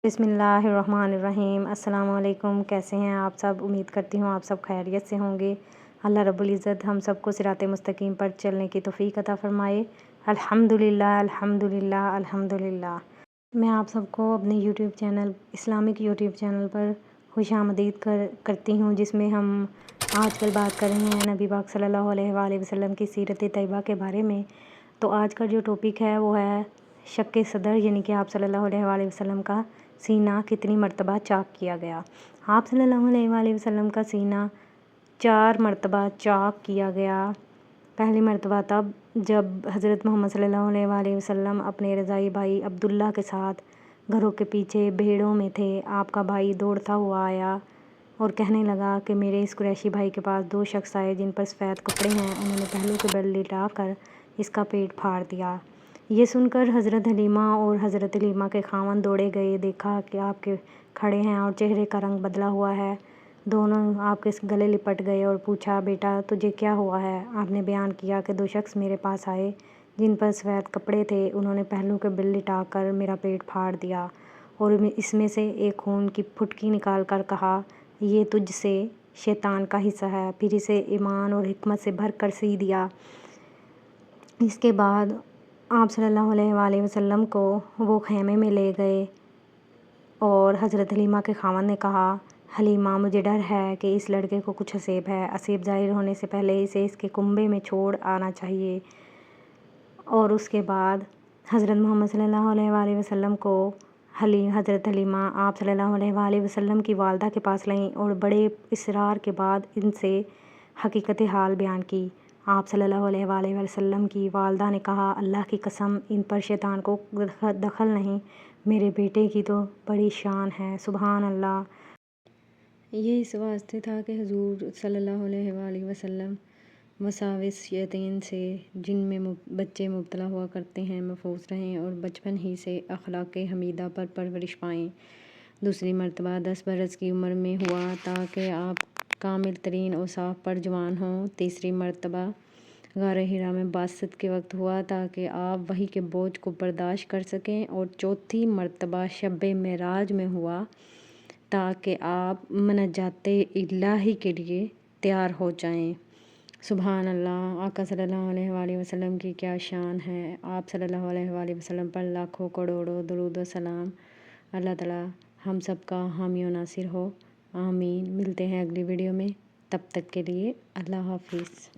بسم اللہ الرحمن الرحیم۔ السلام علیکم، کیسے ہیں آپ سب؟ امید کرتی ہوں آپ سب خیریت سے ہوں گے۔ اللہ رب العزت ہم سب کو صراط مستقیم پر چلنے کی توفیق عطا فرمائے۔ الحمدللہ الحمدللہ الحمدللہ۔ میں آپ سب کو اپنے YouTube channel Islamic YouTube channel پر خوش آمدید کرتی ہوں، جس میں ہم آج کل بات کر رہے ہیں نبی پاک صلی اللہ علیہ وآلہ وسلم کی سیرت طیبہ کے بارے میں۔ تو آج کا جو ٹاپک ہے وہ ہے شق صدر، یعنی کہ آپ صلی اللہ علیہ وآلہ وسلم کا سینہ کتنی مرتبہ چاک کیا گیا۔ آپ صلی اللہ علیہ وآلہ وسلم کا سینہ 4 مرتبہ چاک کیا گیا۔ پہلی مرتبہ تب جب حضرت محمد صلی اللہ علیہ وآلہ وسلم اپنے رضاعی بھائی عبداللہ کے ساتھ گھروں کے پیچھے بھیڑوں میں تھے۔ آپ کا بھائی دوڑتا ہوا آیا اور کہنے لگا کہ میرے اس قریشی بھائی کے پاس 2 شخص آئے جن پر سفید کپڑے ہیں، انہوں نے پہلو کے بل لٹا کر اس کا پیٹ پھاڑ دیا۔ یہ سن کر حضرت حلیمہ اور حضرت حلیمہ کے خاوند دوڑے گئے، دیکھا کہ آپ کے کھڑے ہیں اور چہرے کا رنگ بدلا ہوا ہے۔ دونوں آپ کے گلے لپٹ گئے اور پوچھا، بیٹا تجھے کیا ہوا ہے؟ آپ نے بیان کیا کہ 2 شخص میرے پاس آئے جن پر سفید کپڑے تھے، انہوں نے پہلو کے بل لٹا کر میرا پیٹ پھاڑ دیا اور اس میں سے ایک خون کی پھٹکی نکال کر کہا، یہ تجھ سے شیطان کا حصہ ہے، پھر اسے ایمان اور حکمت سے بھر کر سی دیا۔ اس کے بعد آپ صلی اللہ علیہ وآلہ وسلم کو وہ خیمے میں لے گئے اور حضرت حلیمہ کے خاوند نے کہا، حلیمہ مجھے ڈر ہے کہ اس لڑکے کو کچھ عصیب ہے، عصیب ظاہر ہونے سے پہلے اسے اس کے کنبے میں چھوڑ آنا چاہیے۔ اور اس کے بعد حضرت محمد صلی اللہ علیہ وآلہ وسلم کو حضرت حلیمہ آپ صلی اللہ علیہ وآلہ وسلم کی والدہ کے پاس لائیں اور بڑے اصرار کے بعد ان سے حقیقت حال بیان کی۔ آپ صلی اللہ علیہ وآلہ وسلم کی والدہ نے کہا، اللہ کی قسم ان پر شیطان کو دخل نہیں، میرے بیٹے کی تو بڑی شان ہے، سبحان اللہ۔ یہ اس واسطے تھا کہ حضور صلی اللہ علیہ وآلہ وسلم وساوس شیاطین سے جن میں بچے مبتلا ہوا کرتے ہیں محفوظ رہیں اور بچپن ہی سے اخلاق حمیدہ پر پرورش پائیں۔ دوسری مرتبہ 10 برس کی عمر میں ہوا تاکہ آپ کامل ترین اوصاف پر جوان ہوں۔ تیسری مرتبہ غار حرا میں باسط کے وقت ہوا تاکہ آپ وحی کے بوجھ کو برداشت کر سکیں، اور چوتھی مرتبہ شب معراج میں ہوا تاکہ آپ مناجات الہی کے لیے تیار ہو جائیں۔ سبحان اللہ۔ آقا صلی اللہ علیہ وآلہ وسلم کی کیا شان ہے۔ آپ صلی اللہ علیہ وآلہ وسلم پر لاکھوں کروڑوں درود و سلام۔ اللہ تعالی ہم سب کا حامی و ناصر ہو، آمین۔ ملتے ہیں اگلی ویڈیو میں، تب تک کے لیے اللہ حافظ۔